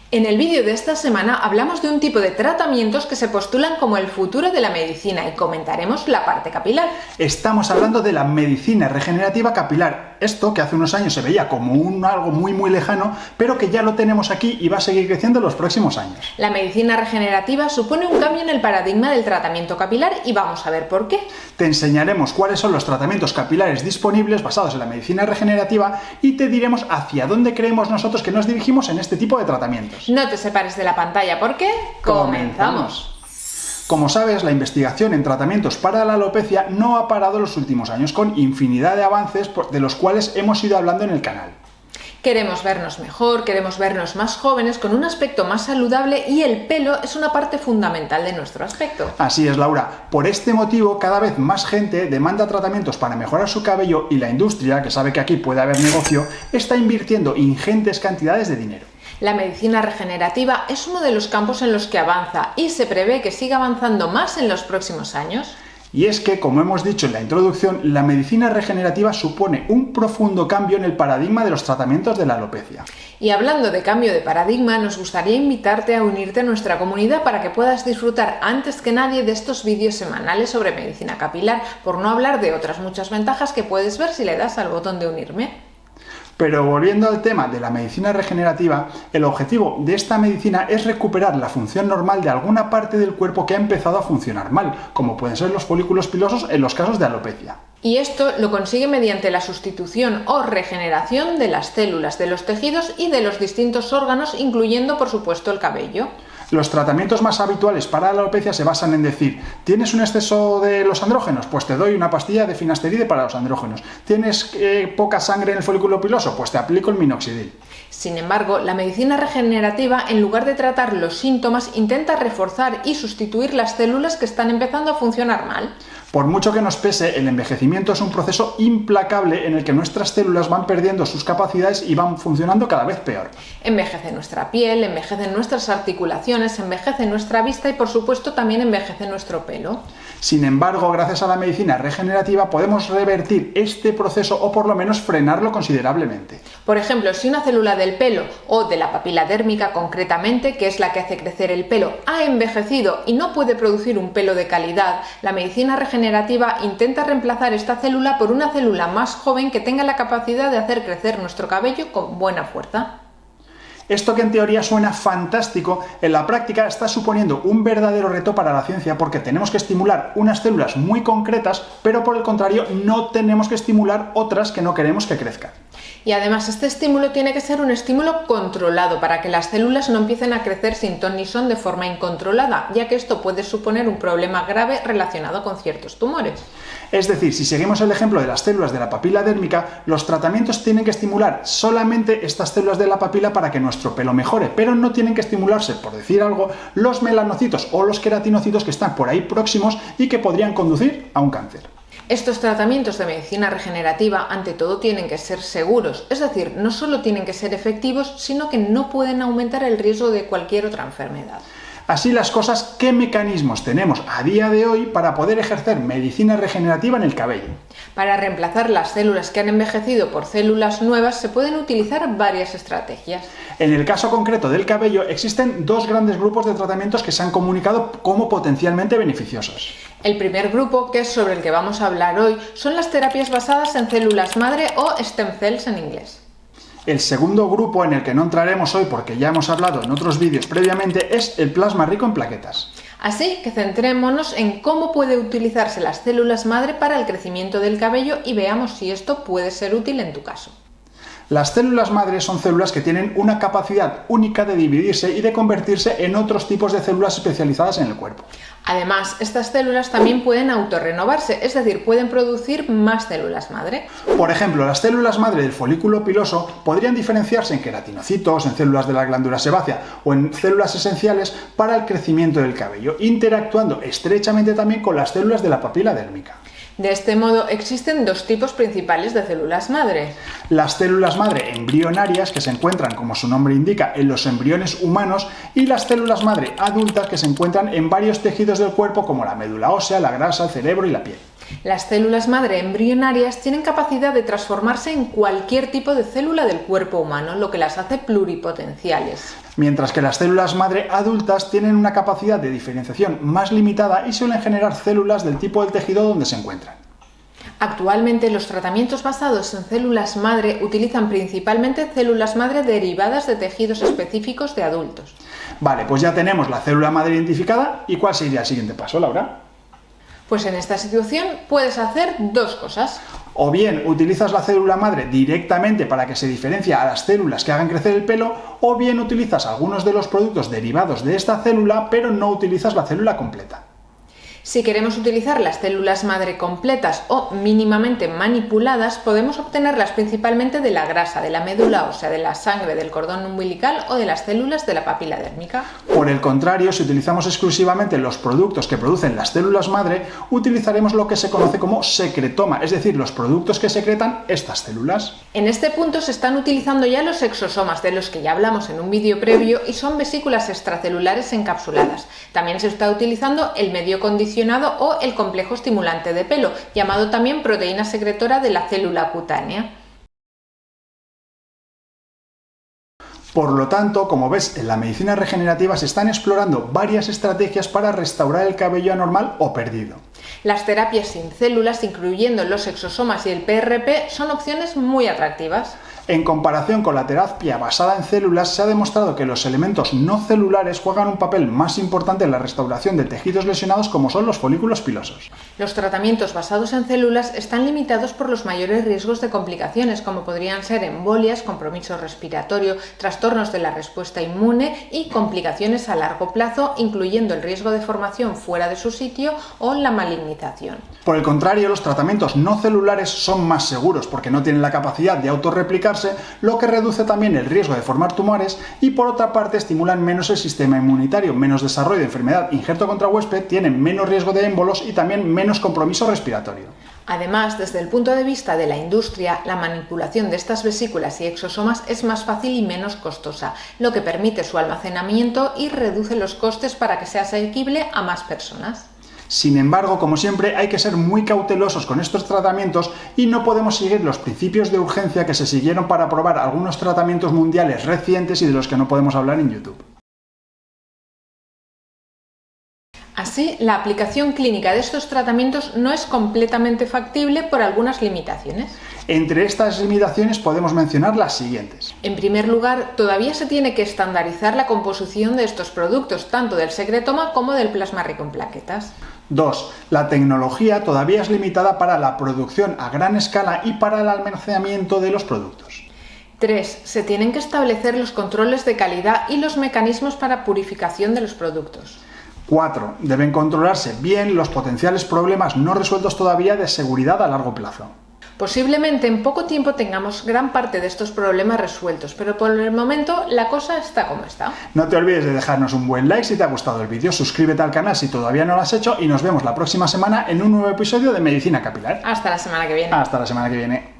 En el vídeo de esta semana hablamos de un tipo de tratamientos que se postulan como el futuro de la medicina y comentaremos la parte capilar. Estamos hablando de la medicina regenerativa capilar, esto que hace unos años se veía como algo muy lejano, pero que ya lo tenemos aquí y va a seguir creciendo en los próximos años. La medicina regenerativa supone un cambio en el paradigma del tratamiento capilar y vamos a ver por qué. Te enseñaremos cuáles son los tratamientos capilares disponibles basados en la medicina regenerativa y te diremos hacia dónde creemos nosotros que nos dirigimos en este tipo de tratamientos. No te separes de la pantalla porque ¡comenzamos! Como sabes, la investigación en tratamientos para la alopecia no ha parado en los últimos años, con infinidad de avances de los cuales hemos ido hablando en el canal. Queremos vernos mejor, queremos vernos más jóvenes, con un aspecto más saludable y el pelo es una parte fundamental de nuestro aspecto. Así es, Laura. Por este motivo, cada vez más gente demanda tratamientos para mejorar su cabello y la industria, que sabe que aquí puede haber negocio, está invirtiendo ingentes cantidades de dinero. La medicina regenerativa es uno de los campos en los que avanza y se prevé que siga avanzando más en los próximos años. Y es que, como hemos dicho en la introducción, la medicina regenerativa supone un profundo cambio en el paradigma de los tratamientos de la alopecia. Y hablando de cambio de paradigma, nos gustaría invitarte a unirte a nuestra comunidad para que puedas disfrutar antes que nadie de estos vídeos semanales sobre medicina capilar, por no hablar de otras muchas ventajas que puedes ver si le das al botón de unirme. Pero volviendo al tema de la medicina regenerativa, el objetivo de esta medicina es recuperar la función normal de alguna parte del cuerpo que ha empezado a funcionar mal, como pueden ser los folículos pilosos en los casos de alopecia. Y esto lo consigue mediante la sustitución o regeneración de las células, de los tejidos y de los distintos órganos, incluyendo por supuesto el cabello. Los tratamientos más habituales para la alopecia se basan en decir: ¿tienes un exceso de los andrógenos? Pues te doy una pastilla de finasteride para los andrógenos. ¿Tienes poca sangre en el folículo piloso? Pues te aplico el minoxidil. Sin embargo, la medicina regenerativa, en lugar de tratar los síntomas, intenta reforzar y sustituir las células que están empezando a funcionar mal. Por mucho que nos pese, el envejecimiento es un proceso implacable en el que nuestras células van perdiendo sus capacidades y van funcionando cada vez peor. Envejece nuestra piel, envejecen nuestras articulaciones, envejece nuestra vista y por supuesto también envejece nuestro pelo. Sin embargo, gracias a la medicina regenerativa podemos revertir este proceso o por lo menos frenarlo considerablemente. Por ejemplo, si una célula del pelo o de la papila dérmica concretamente, que es la que hace crecer el pelo, ha envejecido y no puede producir un pelo de calidad, la medicina regenerativa intenta reemplazar esta célula por una célula más joven que tenga la capacidad de hacer crecer nuestro cabello con buena fuerza. Esto, que en teoría suena fantástico, en la práctica está suponiendo un verdadero reto para la ciencia, porque tenemos que estimular unas células muy concretas, pero por el contrario no tenemos que estimular otras que no queremos que crezcan. Y además este estímulo tiene que ser un estímulo controlado para que las células no empiecen a crecer sin ton ni son de forma incontrolada, ya que esto puede suponer un problema grave relacionado con ciertos tumores. Es decir, si seguimos el ejemplo de las células de la papila dérmica, los tratamientos tienen que estimular solamente estas células de la papila para que nuestro pelo mejore, pero no tienen que estimularse, por decir algo, los melanocitos o los queratinocitos que están por ahí próximos y que podrían conducir a un cáncer. Estos tratamientos de medicina regenerativa, ante todo, tienen que ser seguros, es decir, no solo tienen que ser efectivos, sino que no pueden aumentar el riesgo de cualquier otra enfermedad. Así las cosas, ¿qué mecanismos tenemos a día de hoy para poder ejercer medicina regenerativa en el cabello? Para reemplazar las células que han envejecido por células nuevas se pueden utilizar varias estrategias. En el caso concreto del cabello existen dos grandes grupos de tratamientos que se han comunicado como potencialmente beneficiosos. El primer grupo, que es sobre el que vamos a hablar hoy, son las terapias basadas en células madre o stem cells en inglés. El segundo grupo, en el que no entraremos hoy porque ya hemos hablado en otros vídeos previamente, es el plasma rico en plaquetas. Así que centrémonos en cómo puede utilizarse las células madre para el crecimiento del cabello y veamos si esto puede ser útil en tu caso. Las células madre son células que tienen una capacidad única de dividirse y de convertirse en otros tipos de células especializadas en el cuerpo. Además, estas células también pueden autorrenovarse, es decir, pueden producir más células madre. Por ejemplo, las células madre del folículo piloso podrían diferenciarse en queratinocitos, en células de la glándula sebácea o en células esenciales para el crecimiento del cabello, interactuando estrechamente también con las células de la papila dérmica. De este modo, existen dos tipos principales de células madre. Las células madre embrionarias, que se encuentran, como su nombre indica, en los embriones humanos, y las células madre adultas, que se encuentran en varios tejidos del cuerpo, como la médula ósea, la grasa, el cerebro y la piel. Las células madre embrionarias tienen capacidad de transformarse en cualquier tipo de célula del cuerpo humano, lo que las hace pluripotenciales. Mientras que las células madre adultas tienen una capacidad de diferenciación más limitada y suelen generar células del tipo del tejido donde se encuentran. Actualmente los tratamientos basados en células madre utilizan principalmente células madre derivadas de tejidos específicos de adultos. Vale, pues ya tenemos la célula madre identificada. ¿Y cuál sería el siguiente paso, Laura? Pues en esta situación puedes hacer dos cosas. O bien utilizas la célula madre directamente para que se diferencie a las células que hagan crecer el pelo, o bien utilizas algunos de los productos derivados de esta célula, pero no utilizas la célula completa. Si queremos utilizar las células madre completas o mínimamente manipuladas, podemos obtenerlas principalmente de la grasa, de la médula ósea, de la sangre, del cordón umbilical o de las células de la papila dérmica. Por el contrario, si utilizamos exclusivamente los productos que producen las células madre, utilizaremos lo que se conoce como secretoma, es decir, los productos que secretan estas células. En este punto se están utilizando ya los exosomas, de los que ya hablamos en un vídeo previo, y son vesículas extracelulares encapsuladas. También se está utilizando el medio condicionado o el complejo estimulante de pelo, llamado también proteína secretora de la célula cutánea. Por lo tanto, como ves, en la medicina regenerativa se están explorando varias estrategias para restaurar el cabello anormal o perdido. Las terapias sin células, incluyendo los exosomas y el PRP, son opciones muy atractivas. En comparación con la terapia basada en células, se ha demostrado que los elementos no celulares juegan un papel más importante en la restauración de tejidos lesionados, como son los folículos pilosos. Los tratamientos basados en células están limitados por los mayores riesgos de complicaciones, como podrían ser embolias, compromiso respiratorio, trastornos de la respuesta inmune y complicaciones a largo plazo, incluyendo el riesgo de formación fuera de su sitio o la malignización. Por el contrario, los tratamientos no celulares son más seguros porque no tienen la capacidad de autorreplicarse, lo que reduce también el riesgo de formar tumores, y por otra parte estimulan menos el sistema inmunitario, menos desarrollo de enfermedad injerto contra huésped, tienen menos riesgo de émbolos y también menos compromiso respiratorio. Además, desde el punto de vista de la industria, la manipulación de estas vesículas y exosomas es más fácil y menos costosa, lo que permite su almacenamiento y reduce los costes para que sea asequible a más personas. Sin embargo, como siempre, hay que ser muy cautelosos con estos tratamientos y no podemos seguir los principios de urgencia que se siguieron para aprobar algunos tratamientos mundiales recientes y de los que no podemos hablar en YouTube. Así, la aplicación clínica de estos tratamientos no es completamente factible por algunas limitaciones. Entre estas limitaciones podemos mencionar las siguientes. En primer lugar, todavía se tiene que estandarizar la composición de estos productos, tanto del secretoma como del plasma rico en plaquetas. 2. La tecnología todavía es limitada para la producción a gran escala y para el almacenamiento de los productos. 3. Se tienen que establecer los controles de calidad y los mecanismos para purificación de los productos. 4. Deben controlarse bien los potenciales problemas no resueltos todavía de seguridad a largo plazo. Posiblemente en poco tiempo tengamos gran parte de estos problemas resueltos, pero por el momento la cosa está como está. No te olvides de dejarnos un buen like si te ha gustado el vídeo, suscríbete al canal si todavía no lo has hecho y nos vemos la próxima semana en un nuevo episodio de Medicina Capilar. Hasta la semana que viene. Hasta la semana que viene.